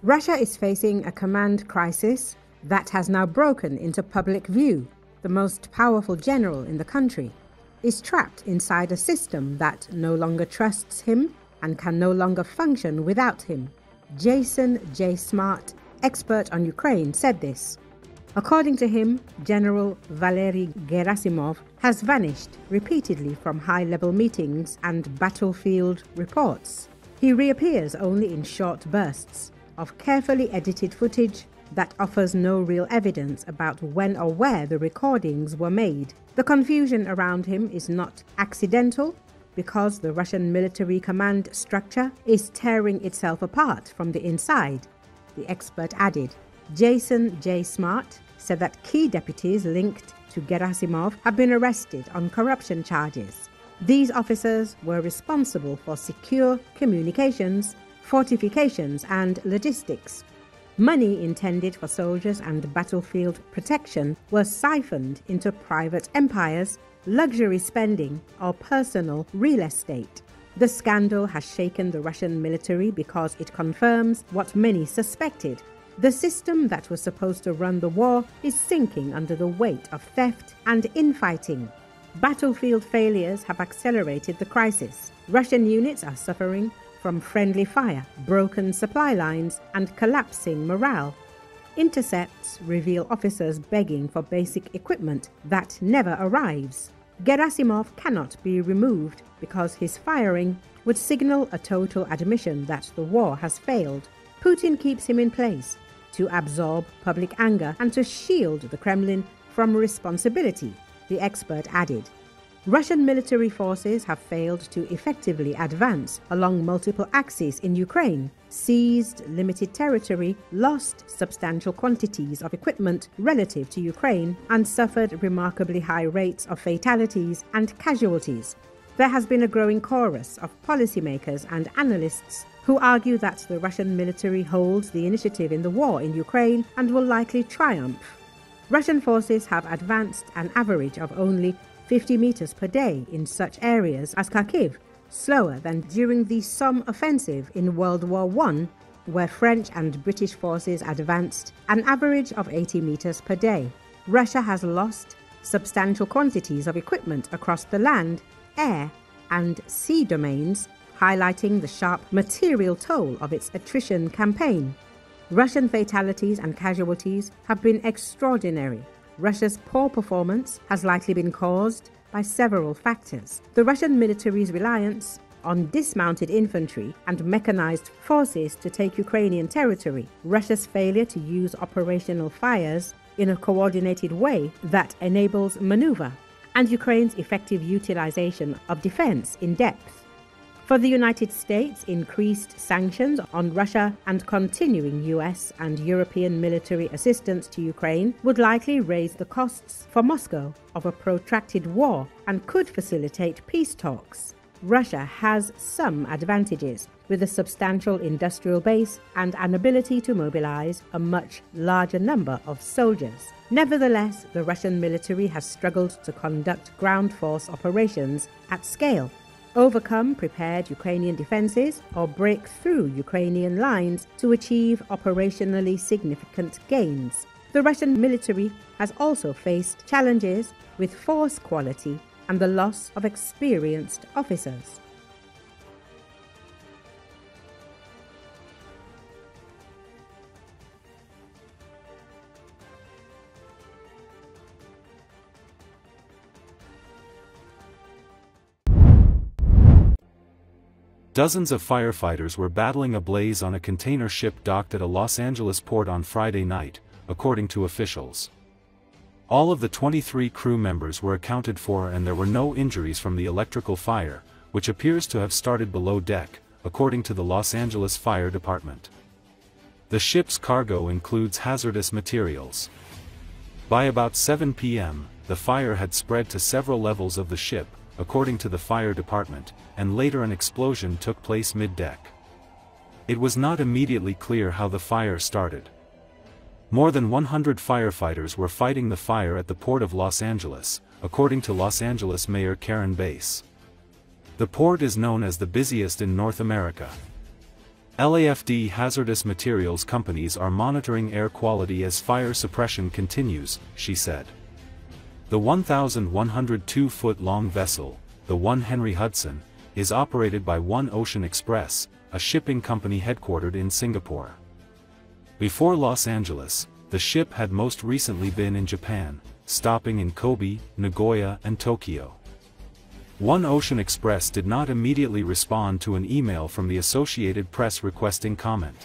Russia is facing a command crisis that has now broken into public view. The most powerful general in the country is trapped inside a system that no longer trusts him and can no longer function without him. Jason J. Smart, expert on Ukraine, said this. According to him, General Valery Gerasimov has vanished repeatedly from high-level meetings and battlefield reports. He reappears only in short bursts of carefully edited footage that offers no real evidence about when or where the recordings were made. The confusion around him is not accidental because the Russian military command structure is tearing itself apart from the inside, the expert added. Jason J. Smart said that key deputies linked to Gerasimov have been arrested on corruption charges. These officers were responsible for secure communications, fortifications and logistics. Money intended for soldiers and battlefield protection was siphoned into private empires, luxury spending or personal real estate. The scandal has shaken the Russian military because it confirms what many suspected. The system that was supposed to run the war is sinking under the weight of theft and infighting. Battlefield failures have accelerated the crisis. Russian units are suffering from friendly fire, broken supply lines, and collapsing morale. Intercepts reveal officers begging for basic equipment that never arrives. Gerasimov cannot be removed because his firing would signal a total admission that the war has failed. Putin keeps him in place to absorb public anger and to shield the Kremlin from responsibility, the expert added. Russian military forces have failed to effectively advance along multiple axes in Ukraine, seized limited territory, lost substantial quantities of equipment relative to Ukraine, and suffered remarkably high rates of fatalities and casualties. There has been a growing chorus of policymakers and analysts who argue that the Russian military holds the initiative in the war in Ukraine and will likely triumph. Russian forces have advanced an average of only 50 meters per day in such areas as Kharkiv, slower than during the Somme offensive in World War I, where French and British forces advanced an average of 80 meters per day. Russia has lost substantial quantities of equipment across the land, air, and sea domains, highlighting the sharp material toll of its attrition campaign. Russian fatalities and casualties have been extraordinary. Russia's poor performance has likely been caused by several factors. The Russian military's reliance on dismounted infantry and mechanized forces to take Ukrainian territory, Russia's failure to use operational fires in a coordinated way that enables maneuver, and Ukraine's effective utilization of defense in depth. For the United States, increased sanctions on Russia and continuing US and European military assistance to Ukraine would likely raise the costs for Moscow of a protracted war and could facilitate peace talks. Russia has some advantages, with a substantial industrial base and an ability to mobilize a much larger number of soldiers. Nevertheless, the Russian military has struggled to conduct ground force operations at scale, overcome prepared Ukrainian defenses, or break through Ukrainian lines to achieve operationally significant gains. The Russian military has also faced challenges with force quality and the loss of experienced officers. Dozens of firefighters were battling a blaze on a container ship docked at a Los Angeles port on Friday night, according to officials. All of the 23 crew members were accounted for and there were no injuries from the electrical fire, which appears to have started below deck, according to the Los Angeles Fire Department. The ship's cargo includes hazardous materials. By about 7 p.m., the fire had spread to several levels of the ship, according to the fire department, and later an explosion took place mid-deck. It was not immediately clear how the fire started. More than 100 firefighters were fighting the fire at the port of Los Angeles, according to Los Angeles Mayor Karen Bass. The port is known as the busiest in North America. LAFD hazardous materials companies are monitoring air quality as fire suppression continues, she said. The 1,102-foot-long vessel, the 1 Henry Hudson, is operated by One Ocean Express, a shipping company headquartered in Singapore. Before Los Angeles, the ship had most recently been in Japan, stopping in Kobe, Nagoya and Tokyo. One Ocean Express did not immediately respond to an email from the Associated Press requesting comment.